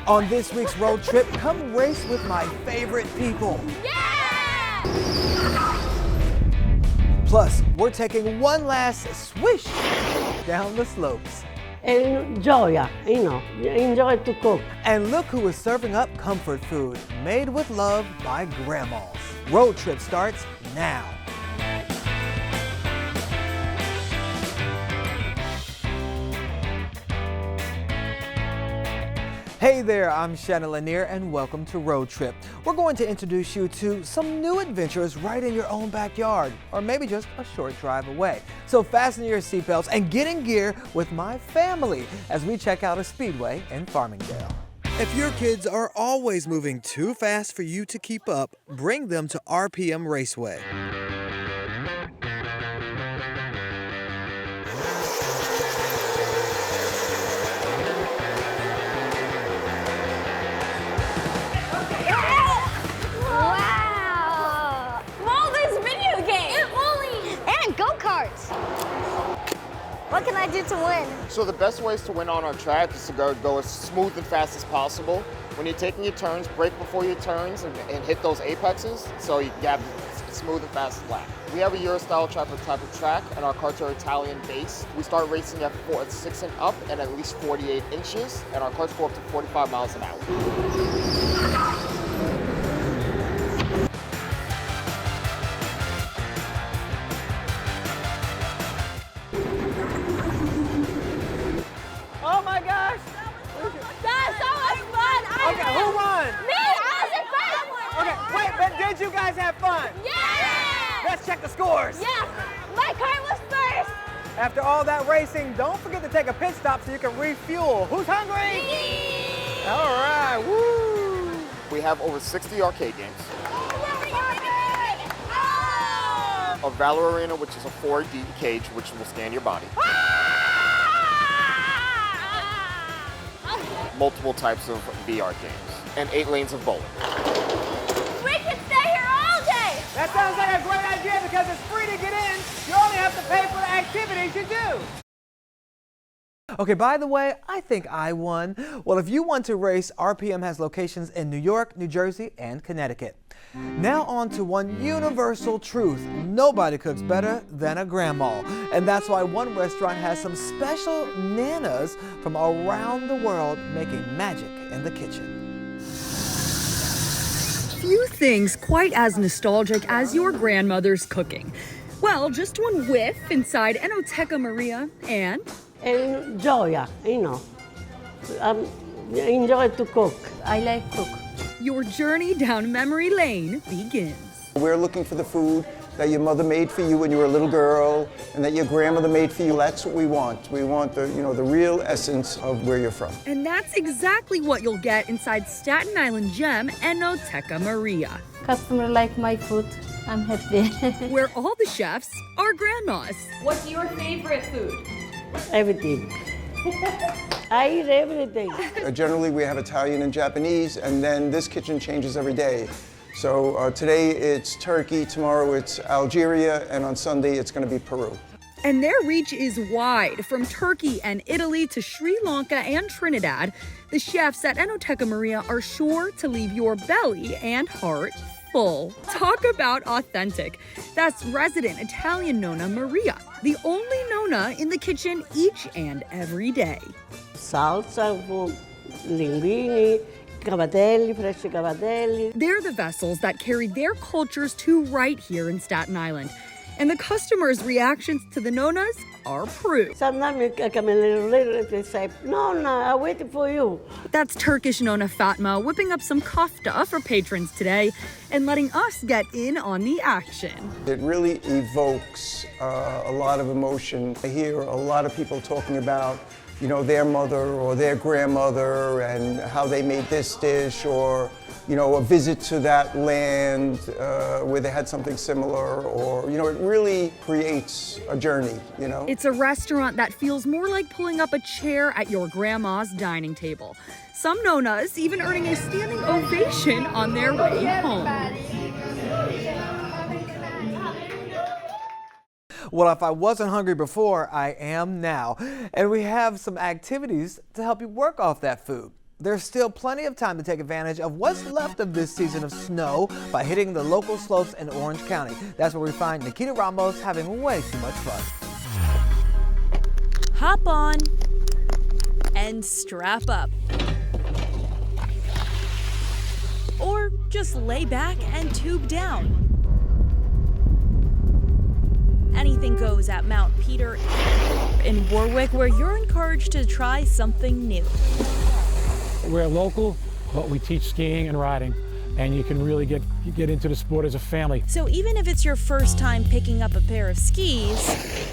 On this week's road trip, come race with my favorite people. Yeah! Plus, we're taking one last swish down the slopes. Enjoy, enjoy to cook. And look who is serving up comfort food made with love by grandmas. Road trip starts now. Hey there, I'm Shannon Lanier and welcome to Road Trip. We're going to introduce you to some new adventures right in your own backyard, or maybe just a short drive away. So fasten your seatbelts and get in gear with my family as we check out a speedway in Farmingdale. If your kids are always moving too fast for you to keep up, bring them to RPM Raceway. What can I do to win? So the best ways to win on our track is to go as smooth and fast as possible. When you're taking your turns, brake before your turns and hit those apexes so you can get a smooth and fast lap. We have a Euro-style type of track, and our carts are Italian based. We start racing at 6 and up and at least 48 inches, and our carts go up to 45 miles an hour. Oh my gosh! That's so much fun! Okay, who won? Me! I was in first! Okay, wait, but did you guys have fun? Yeah! Let's check the scores. Yeah! My car was first! After all that racing, don't forget to take a pit stop so you can refuel. Who's hungry? Me! All right, woo! We have over 60 arcade games. Oh! A Valor Arena, which is a 4D cage, which will scan your body. Multiple types of VR games, and 8 lanes of bowling. We can stay here all day! That sounds like a great idea because it's free to get in. You only have to pay for the activities you do. Okay, by the way, I think I won. Well, if you want to race, RPM has locations in New York, New Jersey, and Connecticut. Now on to one universal truth. Nobody cooks better than a grandma. And that's why one restaurant has some special nanas from around the world making magic in the kitchen. Few things quite as nostalgic as your grandmother's cooking. Well, just one whiff inside Enoteca Maria and... Enjoy, enjoy to cook. I like cook. Your journey down memory lane begins. We're looking for the food that your mother made for you when you were a little girl and that your grandmother made for you. That's what we want. We want the real essence of where you're from. And that's exactly what you'll get inside Staten Island gem Enoteca Maria, Customer like my food. I'm happy. where all the chefs are grandmas. What's your favorite food? Everything. I eat everything. Generally, we have Italian and Japanese, and then this kitchen changes every day. So today it's Turkey, tomorrow it's Algeria, and on Sunday it's going to be Peru. And their reach is wide, from Turkey and Italy to Sri Lanka and Trinidad. The chefs at Enoteca Maria are sure to leave your belly and heart full. Talk about authentic. That's resident Italian Nonna Maria, the only Nonna in the kitchen each and every day. Salsa, linguine, cavatelli, fresh cavatelli. They're the vessels that carry their cultures to right here in Staten Island. And the customers' reactions to the Nonnas are proof. Sometimes I come in a little later and they say, no, I'm waiting for you. That's Turkish Nonna Fatma whipping up some kofta for patrons today and letting us get in on the action. It really evokes a lot of emotion. I hear a lot of people talking about their mother or their grandmother and how they made this dish, or a visit to that land where they had something similar, or it really creates a journey. It's a restaurant that feels more like pulling up a chair at your grandma's dining table. Some Nonnas even earning a standing ovation on their way home. Well, if I wasn't hungry before, I am now. And we have some activities to help you work off that food. There's still plenty of time to take advantage of what's left of this season of snow by hitting the local slopes in Orange County. That's where we find Nikita Ramos having way too much fun. Hop on and strap up. Or just lay back and tube down. Anything goes at Mount Peter in Warwick, where you're encouraged to try something new. We're local, but we teach skiing and riding, and you can really get into the sport as a family. So even if it's your first time picking up a pair of skis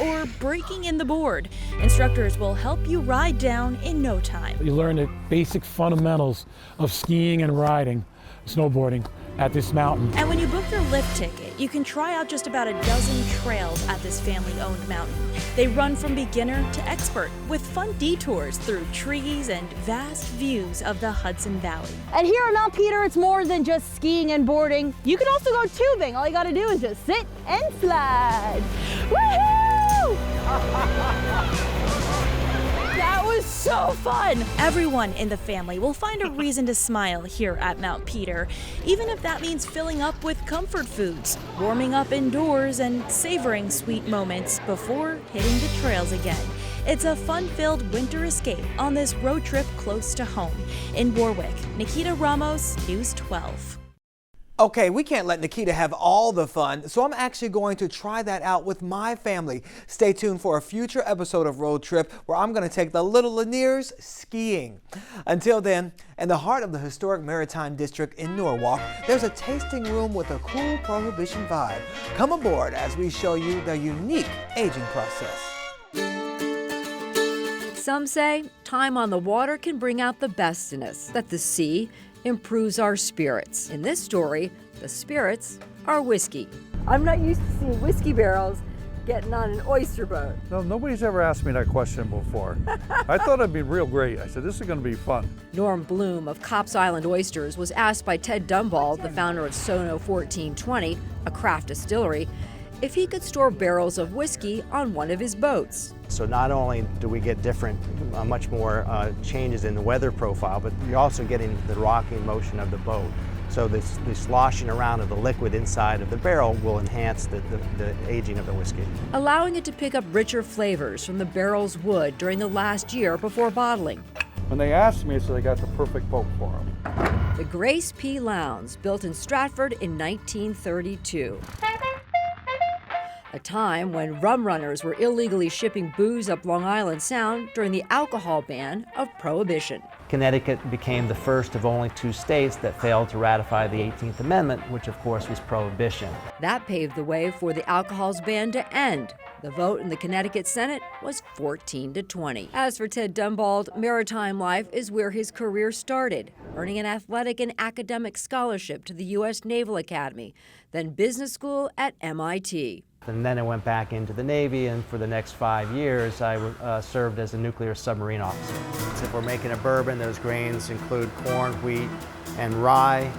or breaking in the board, instructors will help you ride down in no time. You learn the basic fundamentals of skiing and riding, snowboarding at this mountain. And when you book your lift ticket, you can try out just about a dozen trails at this family-owned mountain. They run from beginner to expert, with fun detours through trees and vast views of the Hudson Valley. And here at Mount Peter, it's more than just skiing and boarding. You can also go tubing. All you gotta do is just sit and slide. Woohoo! That was so fun! Everyone in the family will find a reason to smile here at Mount Peter, even if that means filling up with comfort foods, warming up indoors, and savoring sweet moments before hitting the trails again. It's a fun-filled winter escape on this road trip close to home. In Warwick, Nikita Ramos, News 12. Okay, we can't let Nikita have all the fun, so I'm actually going to try that out with my family. Stay tuned for a future episode of Road Trip where I'm going to take the little Laniers skiing. Until then, in the heart of the historic Maritime District in Norwalk, there's a tasting room with a cool Prohibition vibe. Come aboard as we show you the unique aging process. Some say time on the water can bring out the best in us, that the sea improves our spirits. In this story, the spirits are whiskey. I'm not used to seeing whiskey barrels getting on an oyster boat. No, nobody's ever asked me that question before. I thought it'd be real great. I said, this is going to be fun. Norm Bloom of Copp's Island Oysters was asked by Ted Dumbald, the founder of SoNo 1420, a craft distillery, if he could store barrels of whiskey on one of his boats. So not only do we get different, much more changes in the weather profile, but you're also getting the rocking motion of the boat. So the sloshing around of the liquid inside of the barrel will enhance the aging of the whiskey. Allowing it to pick up richer flavors from the barrel's wood during the last year before bottling. When they asked me, I said I got the perfect boat for them. The Grace P. Lowndes, built in Stratford in 1932. A time when rum runners were illegally shipping booze up Long Island Sound during the alcohol ban of Prohibition. Connecticut became the first of only 2 states that failed to ratify the 18th Amendment, which of course was Prohibition. That paved the way for the alcohol's ban to end. The vote in the Connecticut Senate was 14-20. As for Ted Dumbald, maritime life is where his career started, earning an athletic and academic scholarship to the U.S. Naval Academy, then business school at MIT. And then I went back into the Navy, and for the next 5 years, I served as a nuclear submarine officer. So if we're making a bourbon, those grains include corn, wheat, and rye.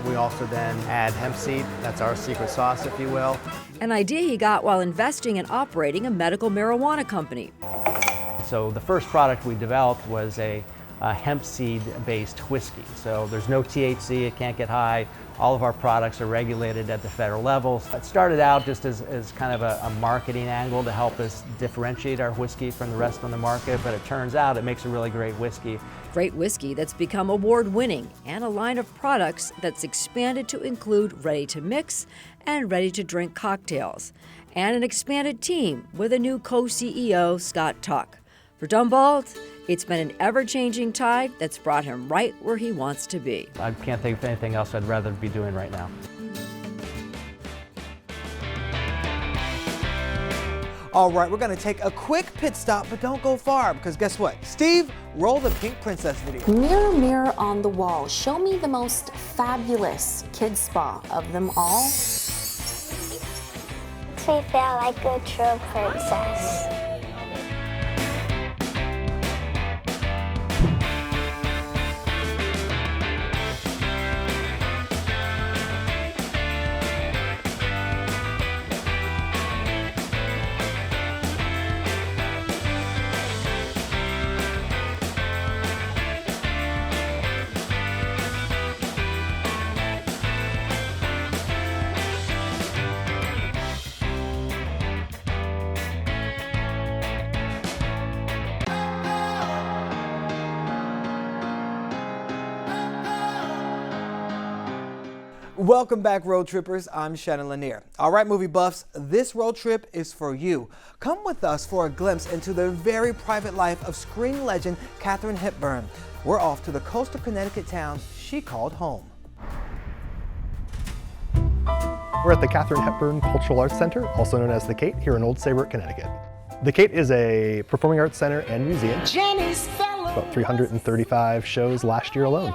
We also then add hemp seed. That's our secret sauce, if you will. An idea he got while investing and operating a medical marijuana company. So the first product we developed was a hemp seed-based whiskey. So there's no THC, it can't get high. All of our products are regulated at the federal level. It started out just as kind of a marketing angle to help us differentiate our whiskey from the rest on the market, but it turns out it makes a really great whiskey. Great whiskey that's become award-winning, and a line of products that's expanded to include ready-to-mix and ready-to-drink cocktails, and an expanded team with a new co-CEO, Scott Tuck. For Dumbald, it's been an ever-changing tide that's brought him right where he wants to be. I can't think of anything else I'd rather be doing right now. All right, we're going to take a quick pit stop, but don't go far, because guess what? Steve, roll the Pink Princess video. Mirror, mirror on the wall, show me the most fabulous kid spa of them all. We feel like a true princess. Welcome back, road trippers. I'm Shannon Lanier. All right, movie buffs, this road trip is for you. Come with us for a glimpse into the very private life of screen legend Katharine Hepburn. We're off to the coastal Connecticut town she called home. We're at the Katharine Hepburn Cultural Arts Center, also known as the Kate, here in Old Saybrook, Connecticut. The Kate is a performing arts center and museum. About 335 shows last year alone.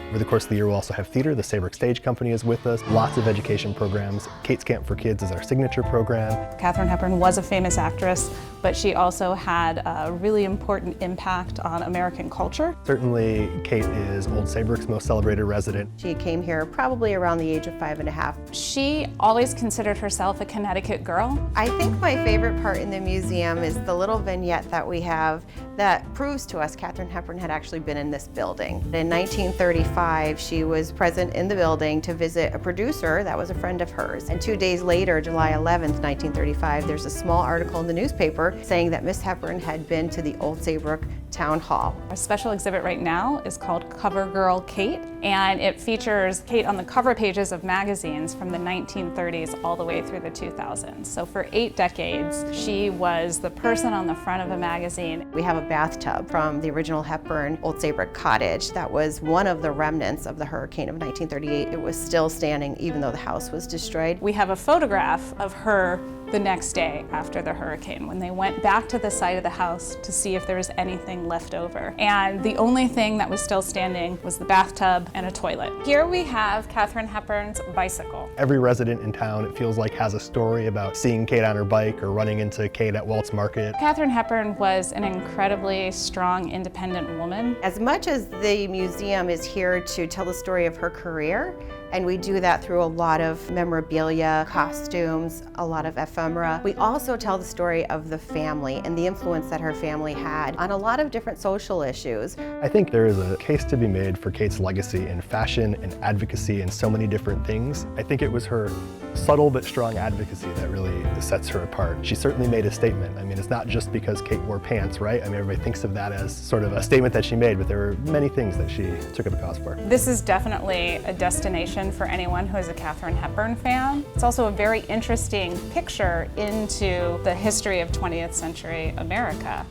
Over the course of the year, we'll also have theater. The Saybrook Stage Company is with us. Lots of education programs. Kate's Camp for Kids is our signature program. Katharine Hepburn was a famous actress, but she also had a really important impact on American culture. Certainly, Kate is Old Saybrook's most celebrated resident. She came here probably around the age of 5½. She always considered herself a Connecticut girl. I think my favorite part in the museum is the little vignette that we have that proves to us Katharine Hepburn had actually been in this building. In 1935, she was present in the building to visit a producer that was a friend of hers. And 2 days later, July 11th, 1935, there's a small article in the newspaper saying that Miss Hepburn had been to the Old Saybrook Town Hall. Our special exhibit right now is called Cover Girl Kate, and it features Kate on the cover pages of magazines from the 1930s all the way through the 2000s. So for 8 decades, she was the person on the front of a magazine. We have a bathtub from the original Hepburn Old Saybrook cottage that was one of the remnants of the hurricane of 1938. It was still standing even though the house was destroyed. We have a photograph of her the next day after the hurricane when they went back to the site of the house to see if there was anything left over. And the only thing that was still standing was the bathtub and a toilet. Here we have Katharine Hepburn's bicycle. Every resident in town, it feels like, has a story about seeing Kate on her bike or running into Kate at Walt's Market. Katharine Hepburn was an incredibly strong, independent woman. As much as the museum is here to tell the story of her career, and we do that through a lot of memorabilia, costumes, a lot of ephemera. We also tell the story of the family and the influence that her family had on a lot of different social issues. I think there is a case to be made for Kate's legacy in fashion and advocacy and so many different things. I think it was her subtle but strong advocacy that really sets her apart. She certainly made a statement. I mean, it's not just because Kate wore pants, right? I mean, everybody thinks of that as sort of a statement that she made, but there were many things that she took up a cause for. This is definitely a destination for anyone who is a Katharine Hepburn fan. It's also a very interesting picture into the history of 20th century America.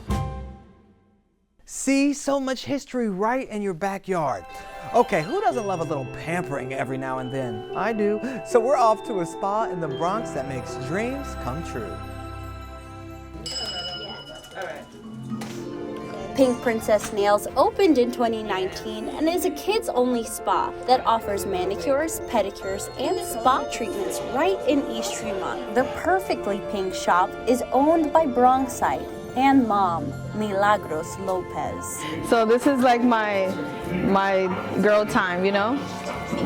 See, so much history right in your backyard. Okay, who doesn't love a little pampering every now and then? I do. So we're off to a spa in the Bronx that makes dreams come true. Pink Princess Nails opened in 2019 and is a kids-only spa that offers manicures, pedicures, and spa treatments right in East Tremont. The Perfectly Pink shop is owned by Bronxite and mom, Milagros Lopez. So this is like my girl time, you know?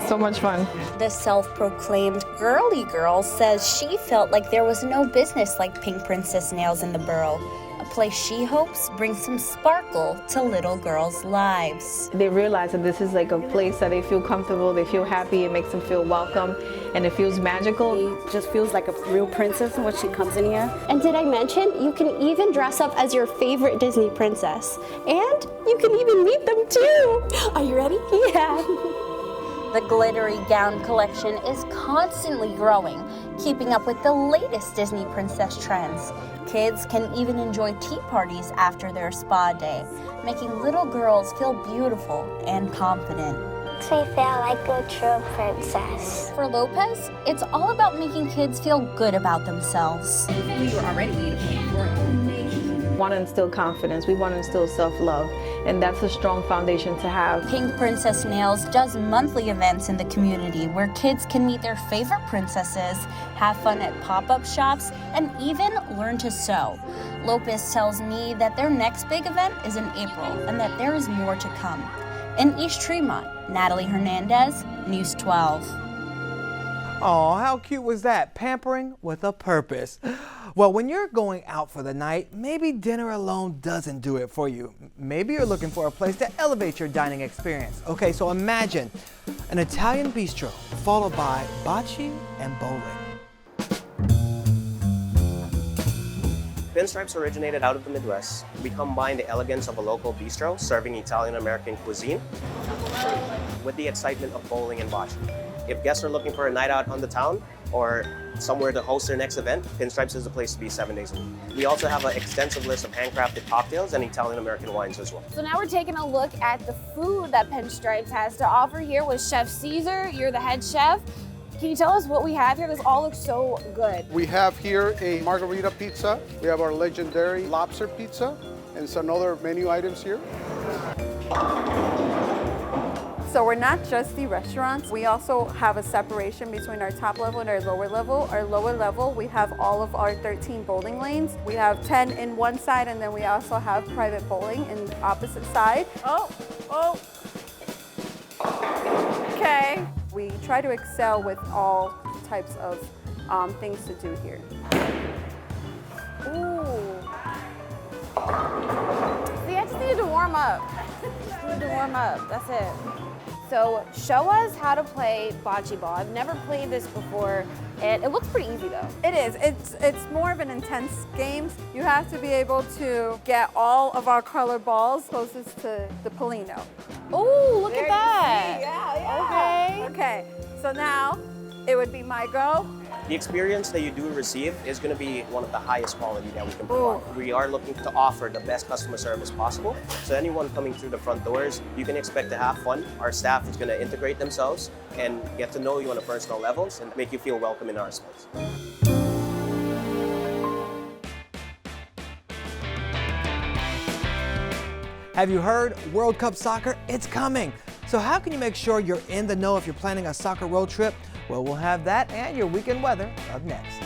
So much fun. The self-proclaimed girly girl says she felt like there was no business like Pink Princess Nails in the borough. A place she hopes brings some sparkle to little girls' lives. They realize that this is like a place that they feel comfortable, they feel happy, it makes them feel welcome, and it feels magical. It just feels like a real princess when she comes in here. And did I mention you can even dress up as your favorite Disney princess? And you can even meet them too. Are you ready? Yeah. The glittery gown collection is constantly growing, keeping up with the latest Disney princess trends. Kids can even enjoy tea parties after their spa day, making little girls feel beautiful and confident. Makes me feel like a true princess. For Lopez, it's all about making kids feel good about themselves. We were already We want to instill confidence, we want to instill self-love, and that's a strong foundation to have. Pink Princess Nails does monthly events in the community where kids can meet their favorite princesses, have fun at pop-up shops, and even learn to sew. Lopez tells me that their next big event is in April and that there is more to come. In East Tremont, Natalie Hernandez, News 12. Oh, how cute was that? Pampering with a purpose. Well, when you're going out for the night, maybe dinner alone doesn't do it for you. Maybe you're looking for a place to elevate your dining experience. Okay, so imagine an Italian bistro followed by bocce and bowling. Pinstripes originated out of the Midwest. We combine the elegance of a local bistro serving Italian-American cuisine with the excitement of bowling and bocce. If guests are looking for a night out on the town or somewhere to host their next event, Pinstripes is the place to be 7 days a week. We also have an extensive list of handcrafted cocktails and Italian-American wines as well. So now we're taking a look at the food that Pinstripes has to offer here with Chef Caesar. You're the head chef. Can you tell us what we have here? This all looks so good. We have here a margarita pizza. We have our legendary lobster pizza and some other menu items here. So we're not just the restaurants, we also have a separation between our top level and our lower level. Our lower level, we have all of our 13 bowling lanes. We have 10 in one side, and then we also have private bowling in the opposite side. Oh. Okay. We try to excel with all types of things to do here. Ooh. See, I just needed to warm up. That's it. So show us how to play bocce ball. I've never played this before, and it looks pretty easy though. It is. It's more of an intense game. You have to be able to get all of our color balls closest to the Polino. Oh, look at that. Yeah. Okay. So now it would be my go. The experience that you do receive is going to be one of the highest quality that we can provide. We are looking to offer the best customer service possible. So anyone coming through the front doors, you can expect to have fun. Our staff is going to integrate themselves and get to know you on a personal level and make you feel welcome in our space. Have you heard? World Cup soccer, it's coming. So how can you make sure you're in the know if you're planning a soccer road trip? Well, we'll have that and your weekend weather up next.